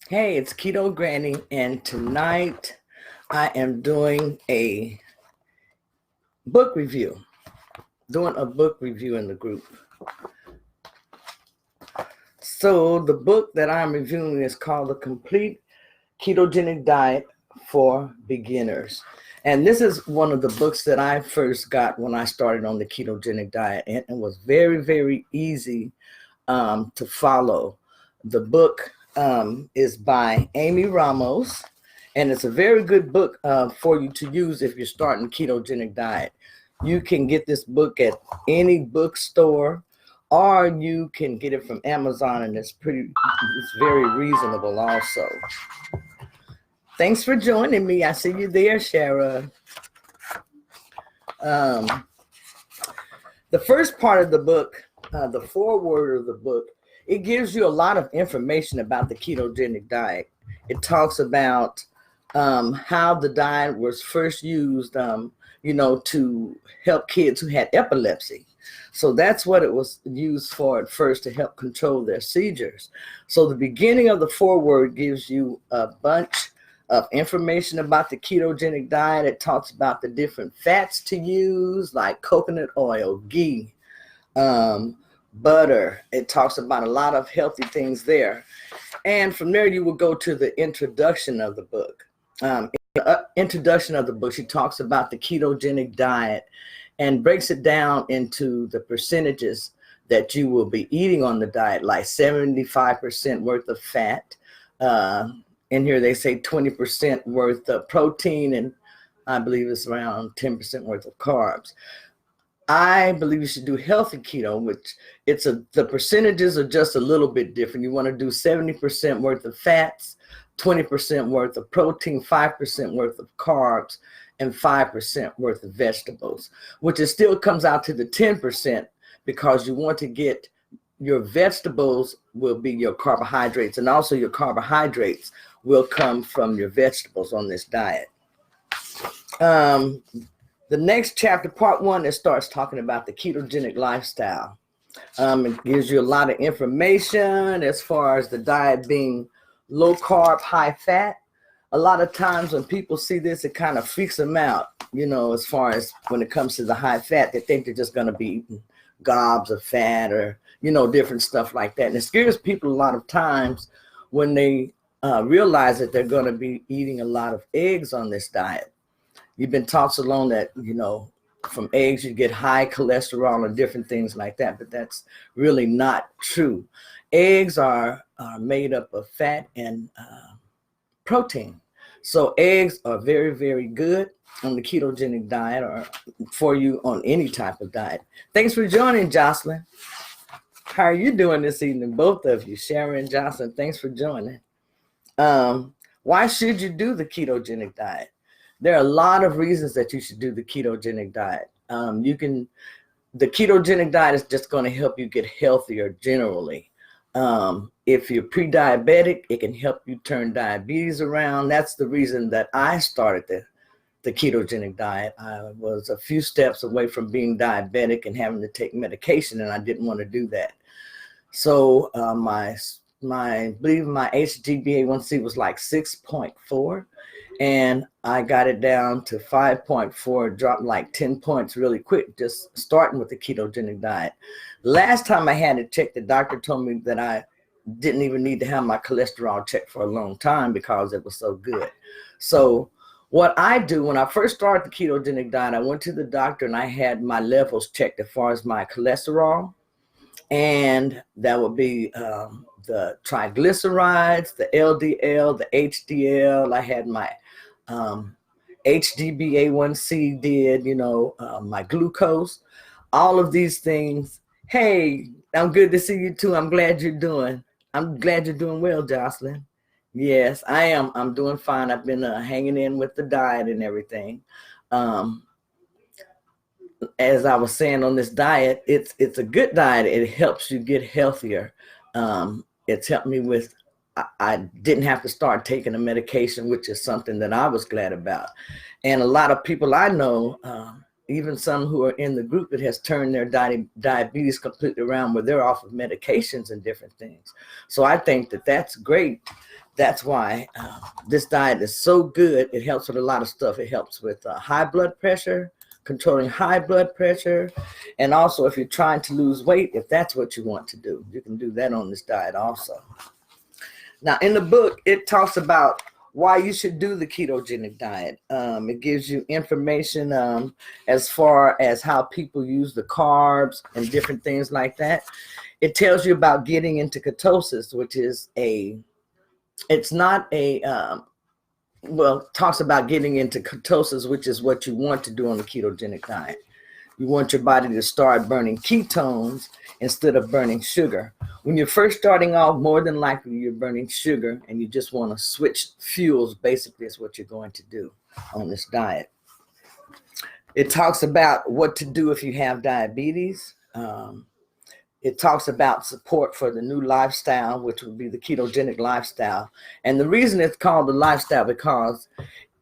Hey, it's Keto Granny, and tonight I am doing a book review. Doing a book review in the group. So the book that I'm reviewing is called The Complete Ketogenic Diet for Beginners. And this is one of the books that I first got when I started on the ketogenic diet, and it was very, very easy to follow. The book is by Amy Ramos, and it's a very good book for you to use if you're starting ketogenic diet. You can get this book at any bookstore, or you can get it from Amazon, and it's very reasonable also. Thanks for joining me. I see you there, Shara. The first part of the book, the foreword of the book, it gives you a lot of information about the ketogenic diet. It talks about how the diet was first used, to help kids who had epilepsy. So that's what it was used for at first, to help control their seizures. So the beginning of the foreword gives you a bunch of information about the ketogenic diet. It talks about the different fats to use, like coconut oil, ghee, butter. It talks about a lot of healthy things there. And from there, you will go to the introduction of the book. Introduction of the book, she talks about the ketogenic diet and breaks it down into the percentages that you will be eating on the diet, like 75% worth of fat. In here, they say 20% worth of protein, and I believe it's around 10% worth of carbs. I believe you should do healthy keto, which the percentages are just a little bit different. You want to do 70% worth of fats, 20% worth of protein, 5% worth of carbs, and 5% worth of vegetables, which still comes out to the 10%, because you want to get your vegetables will be your carbohydrates, and also your carbohydrates will come from your vegetables on this diet. The next chapter, part 1, it starts talking about the ketogenic lifestyle. It gives you a lot of information as far as the diet being low carb, high fat. A lot of times when people see this, it kind of freaks them out, as far as when it comes to the high fat. They think they're just going to be eating gobs of fat or, different stuff like that. And it scares people a lot of times when they realize that they're going to be eating a lot of eggs on this diet. You've been taught so long that, from eggs you get high cholesterol and different things like that, but that's really not true. Eggs are made up of fat and protein. So eggs are very, very good on the ketogenic diet, or for you on any type of diet. Thanks for joining, Jocelyn. How are you doing this evening, both of you? Sharon and Jocelyn, thanks for joining. Why should you do the ketogenic diet? There are a lot of reasons that you should do the ketogenic diet. The ketogenic diet is just going to help you get healthier generally. If you're pre-diabetic, it can help you turn diabetes around. That's the reason that I started the ketogenic diet. I was a few steps away from being diabetic and having to take medication, and I didn't want to do that. So I believe my HbA1c was like 6.4, and I got it down to 5.4, dropped like 10 points really quick, just starting with the ketogenic diet. Last time I had it checked, the doctor told me that I didn't even need to have my cholesterol checked for a long time because it was so good. So what I do when I first started the ketogenic diet, I went to the doctor and I had my levels checked as far as my cholesterol, and that would be the triglycerides, the LDL, the HDL. I had my HbA1c did, my glucose, all of these things. Hey, I'm good to see you too. I'm glad you're doing well, Jocelyn. Yes, I am. I'm doing fine. I've been hanging in with the diet and everything. As I was saying, on this diet, it's a good diet. It helps you get healthier. It's helped me with, I didn't have to start taking a medication, which is something that I was glad about. And a lot of people I know, even some who are in the group, it has turned their diabetes completely around, where they're off of medications and different things. So I think that that's great That's why this diet is so good. It helps with a lot of stuff. It helps with high blood pressure, controlling high blood pressure. And also, if you're trying to lose weight, if that's what you want to do, you can do that on this diet also. Now, in the book, it talks about why you should do the ketogenic diet. It gives you information as far as how people use the carbs and different things like that. It tells you about getting into ketosis, which is it's not a, talks about getting into ketosis, which is what you want to do on the ketogenic diet. You want your body to start burning ketones instead of burning sugar. When you're first starting off, more than likely you're burning sugar and you just want to switch fuels, basically is what you're going to do on this diet. It talks about what to do if you have diabetes. It talks about support for the new lifestyle, which would be the ketogenic lifestyle. And the reason it's called the lifestyle, because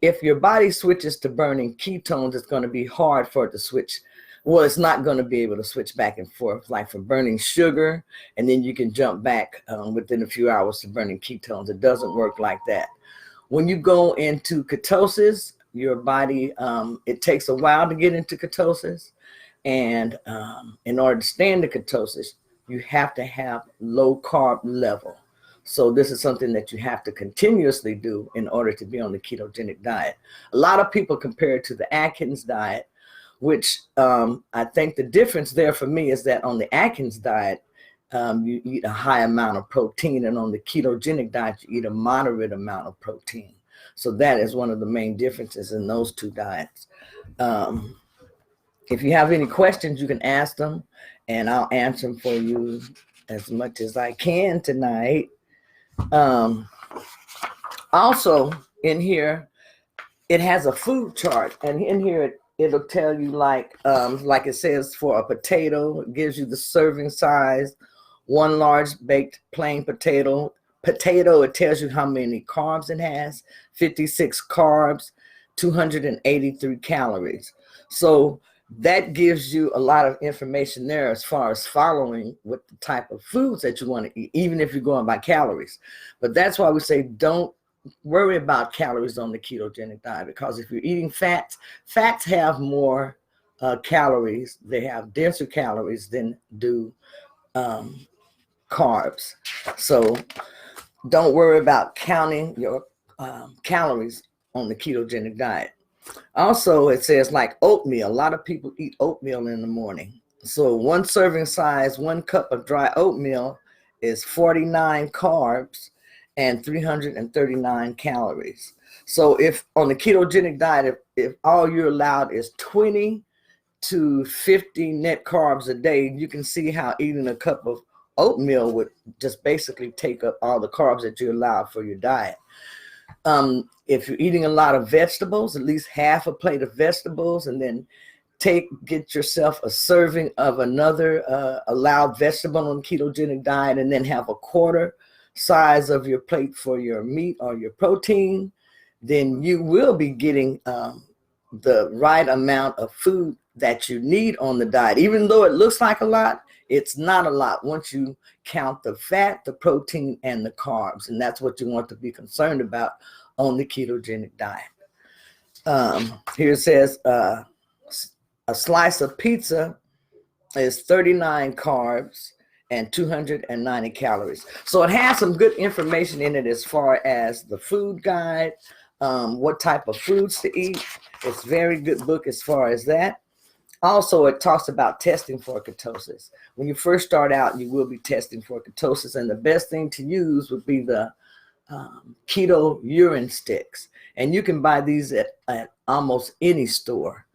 if your body switches to burning ketones, it's going to be hard for it to switch. Well, it's not going to be able to switch back and forth, like from burning sugar, and then you can jump back within a few hours to burning ketones. It doesn't work like that. When you go into ketosis, your body, it takes a while to get into ketosis. And in order to stay in the ketosis, you have to have low carb level. So this is something that you have to continuously do in order to be on the ketogenic diet. A lot of people compare it to the Atkins diet, which I think the difference there for me is that on the Atkins diet, you eat a high amount of protein, and on the ketogenic diet, you eat a moderate amount of protein. So that is one of the main differences in those two diets. If you have any questions, you can ask them, and I'll answer them for you as much as I can tonight. Also, in here, it has a food chart, and in here, it'll tell you like it says for a potato, it gives you the serving size, one large baked plain potato. It tells you how many carbs it has, 56 carbs, 283 calories. So that gives you a lot of information there as far as following what the type of foods that you want to eat, even if you're going by calories. But that's why we say don't worry about calories on the ketogenic diet, because if you're eating fats have more calories. They have denser calories than do carbs. So don't worry about counting your calories on the ketogenic diet. Also, it says like oatmeal. A lot of people eat oatmeal in the morning. So one serving size, 1 cup of dry oatmeal is 49 carbs and 339 calories. So if on the ketogenic diet, if all you're allowed is 20 to 50 net carbs a day, you can see how eating a cup of oatmeal would just basically take up all the carbs that you're allowed for your diet. If you're eating a lot of vegetables, at least half a plate of vegetables, and then get yourself a serving of another allowed vegetable on the ketogenic diet, and then have a quarter size of your plate for your meat or your protein, then you will be getting the right amount of food that you need on the diet. Even though it looks like a lot, it's not a lot once you count the fat, the protein, and the carbs. And that's what you want to be concerned about on the ketogenic diet. Here it says a slice of pizza is 39 carbs and 290 calories. So it has some good information in it as far as the food guide, what type of foods to eat. It's a very good book as far as that. Also, it talks about testing for ketosis. When you first start out, you will be testing for ketosis, and the best thing to use would be the keto urine sticks. And you can buy these at almost any store.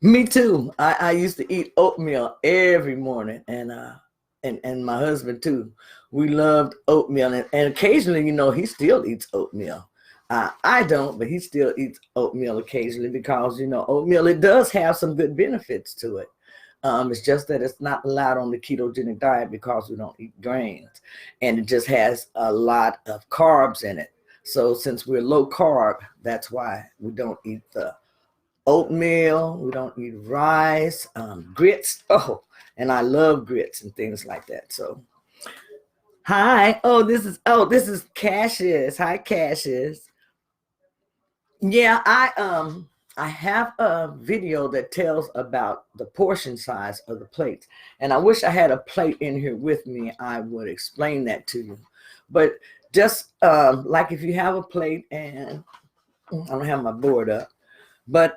Me too. I used to eat oatmeal every morning, and my husband too. We loved oatmeal, and occasionally, he still eats oatmeal. I don't, but he still eats oatmeal occasionally because, oatmeal, it does have some good benefits to it. It's just that it's not allowed on the ketogenic diet because we don't eat grains, and it just has a lot of carbs in it. So since we're low carb, that's why we don't eat the oatmeal, we don't eat rice, grits. Oh, and I love grits and things like that. So Hi. This is Cassius. Hi, Cassius. Yeah, I have a video that tells about the portion size of the plates. And I wish I had a plate in here with me. I would explain that to you. But just like if you have a plate, and I don't have my board up, but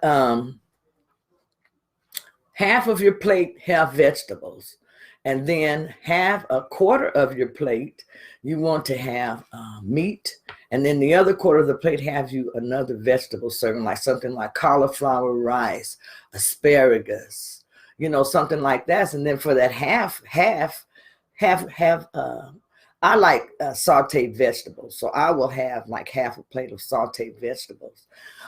half of your plate have vegetables, and then half a quarter of your plate you want to have meat, and then the other quarter of the plate have you another vegetable serving, like something like cauliflower rice, asparagus, something like that. And then for that half, I like sauteed vegetables, so I will have like half a plate of sauteed vegetables,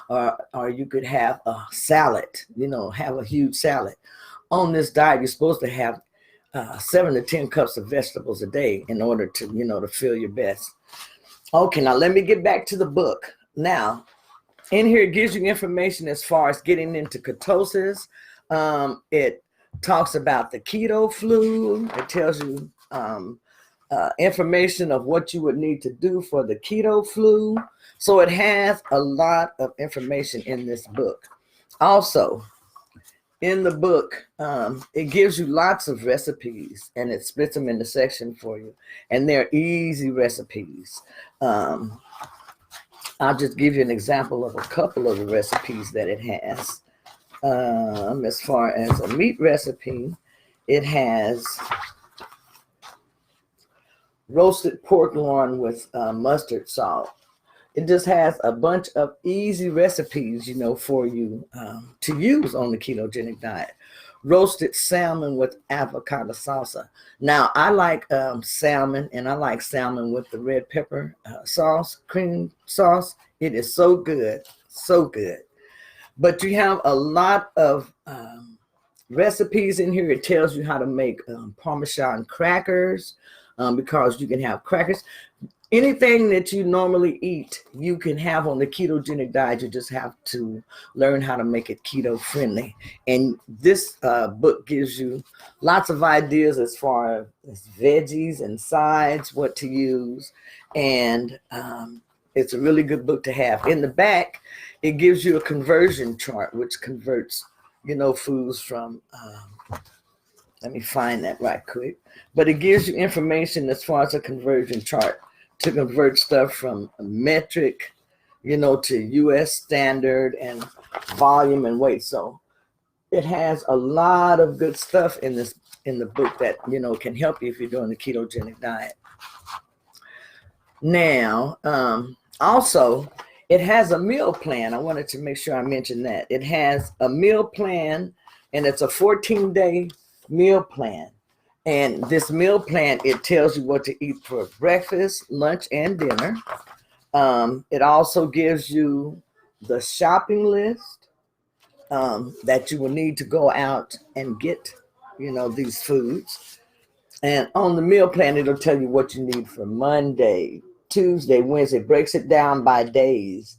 or you could have a salad, have a huge salad. On this diet, you're supposed to have 7 to 10 cups of vegetables a day in order to, to feel your best. Okay, now let me get back to the book. Now, in here, it gives you information as far as getting into ketosis. It talks about the keto flu. It tells you information of what you would need to do for the keto flu. So it has a lot of information in this book. Also, in the book, it gives you lots of recipes, and it splits them into sections for you. And they're easy recipes. I'll just give you an example of a couple of the recipes that it has. As far as a meat recipe, it has roasted pork loin with mustard salt. It just has a bunch of easy recipes, for you to use on the ketogenic diet. Roasted salmon with avocado salsa. Now, I like salmon, and I like salmon with the red pepper cream sauce. It is so good, so good. But you have a lot of recipes in here. It tells you how to make Parmesan crackers, because you can have crackers. Anything that you normally eat, you can have on the ketogenic diet. You just have to learn how to make it keto friendly. And this book gives you lots of ideas as far as veggies and sides, what to use. And it's a really good book to have. In the back, it gives you a conversion chart, which converts, foods from, let me find that right quick. But it gives you information as far as a conversion chart to convert stuff from metric, to US standard and volume and weight. So it has a lot of good stuff in the book that, can help you if you're doing the ketogenic diet. Now, also, it has a meal plan. I wanted to make sure I mentioned that. It has a meal plan, and it's a 14-day meal plan. And this meal plan, it tells you what to eat for breakfast, lunch, and dinner. It also gives you the shopping list that you will need to go out and get, these foods. And on the meal plan, it'll tell you what you need for Monday, Tuesday, Wednesday. It breaks it down by days.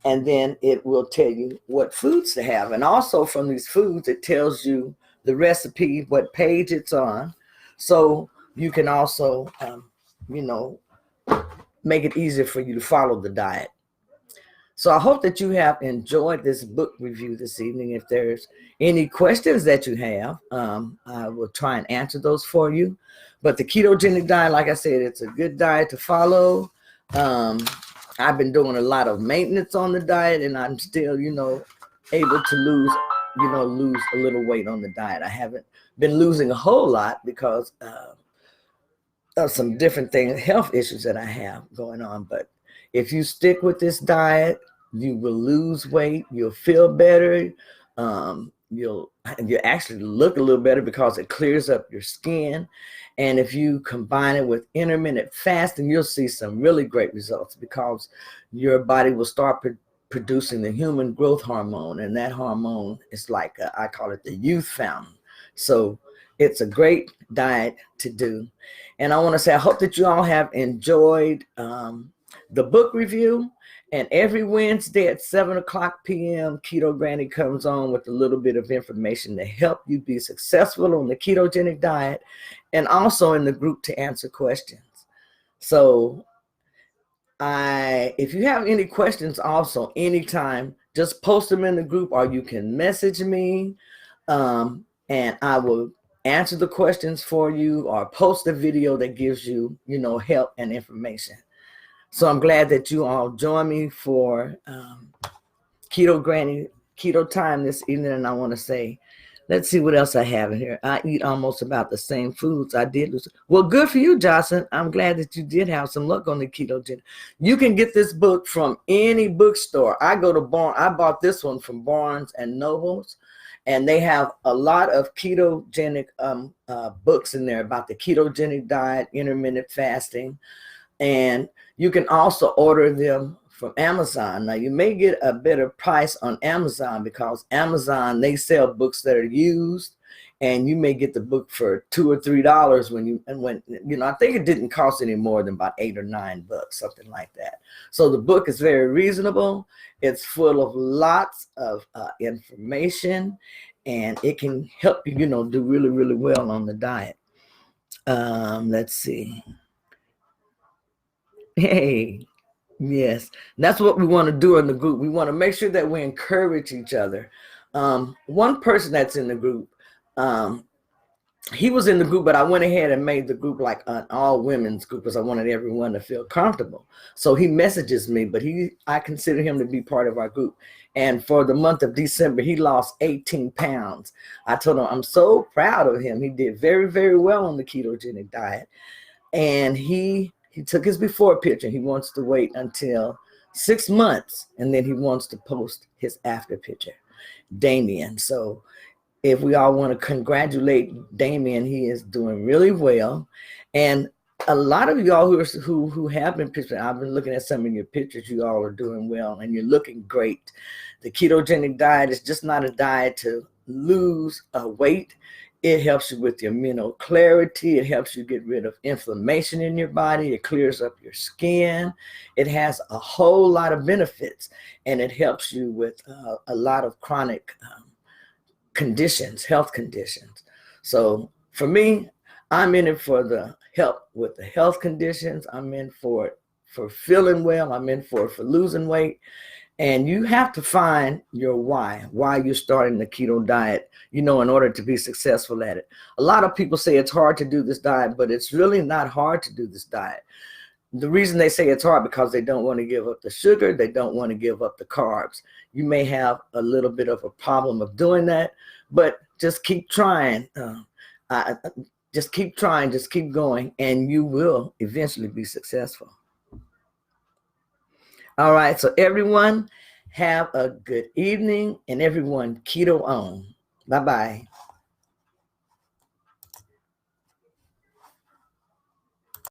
And then it will tell you what foods to have. And also from these foods, it tells you the recipe, what page it's on. So you can also, make it easier for you to follow the diet. So I hope that you have enjoyed this book review this evening. If there's any questions that you have, I will try and answer those for you. But the ketogenic diet, like I said, it's a good diet to follow. I've been doing a lot of maintenance on the diet, and I'm still, able to lose a little weight on the diet. I haven't been losing a whole lot because of some different things, health issues that I have going on. But if you stick with this diet, you will lose weight. You'll feel better. You'll actually look a little better because it clears up your skin. And if you combine it with intermittent fasting, you'll see some really great results because your body will start producing the human growth hormone. And that hormone is like, I call it the youth fountain. So it's a great diet to do. And I want to say, I hope that you all have enjoyed the book review. And every Wednesday at 7:00 p.m., Keto Granny comes on with a little bit of information to help you be successful on the ketogenic diet, and also in the group to answer questions. So if you have any questions also, anytime, just post them in the group, or you can message me, and I will answer the questions for you, or post a video that gives you, help and information. So I'm glad that you all join me for Keto time this evening. And I want to say, let's see what else I have in here. I eat almost about the same foods I did. Well, good for you, Jocelyn. I'm glad that you did have some luck on the ketogenic. You can get this book from any bookstore. I bought this one from Barnes and Nobles, and they have a lot of ketogenic books in there about the ketogenic diet, intermittent fasting, and you can also order them from Amazon. Now, you may get a better price on Amazon because Amazon, they sell books that are used, and you may get the book for $2 or $3 I think it didn't cost any more than about $8 or $9, something like that. So the book is very reasonable. It's full of lots of information, and it can help you, do really, really well on the diet. Let's see. Hey, yes, that's what we want to do in the group. We want to make sure that we encourage each other. One person that's in the group, he was in the group, but I went ahead and made the group like an all women's group because I wanted everyone to feel comfortable. So he messages me, but I consider him to be part of our group. And for the month of December, he lost 18 pounds. I told him I'm so proud of him. He did very, very well on the ketogenic diet. And he took his before picture. He wants to wait until 6 months, and then he wants to post his after picture, Damien. So if we all want to congratulate Damien, he is doing really well. And a lot of y'all who have been pictured, I've been looking at some of your pictures, you all are doing well, and you're looking great. The ketogenic diet is just not a diet to lose weight. It helps you with your mental clarity. It helps you get rid of inflammation in your body. It clears up your skin. It has a whole lot of benefits, and it helps you with a lot of chronic conditions, health conditions. So for me, I'm in it for the help with the health conditions. I'm in for it for feeling well. I'm in for it for losing weight. And you have to find your why you're starting the keto diet, in order to be successful at it. A lot of people say it's hard to do this diet, but it's really not hard to do this diet. The reason they say it's hard because they don't want to give up the sugar. They don't want to give up the carbs. You may have a little bit of a problem of doing that, but just keep trying. Just keep trying, just keep going, and you will eventually be successful. All right, so everyone have a good evening, and everyone keto on. Bye-bye.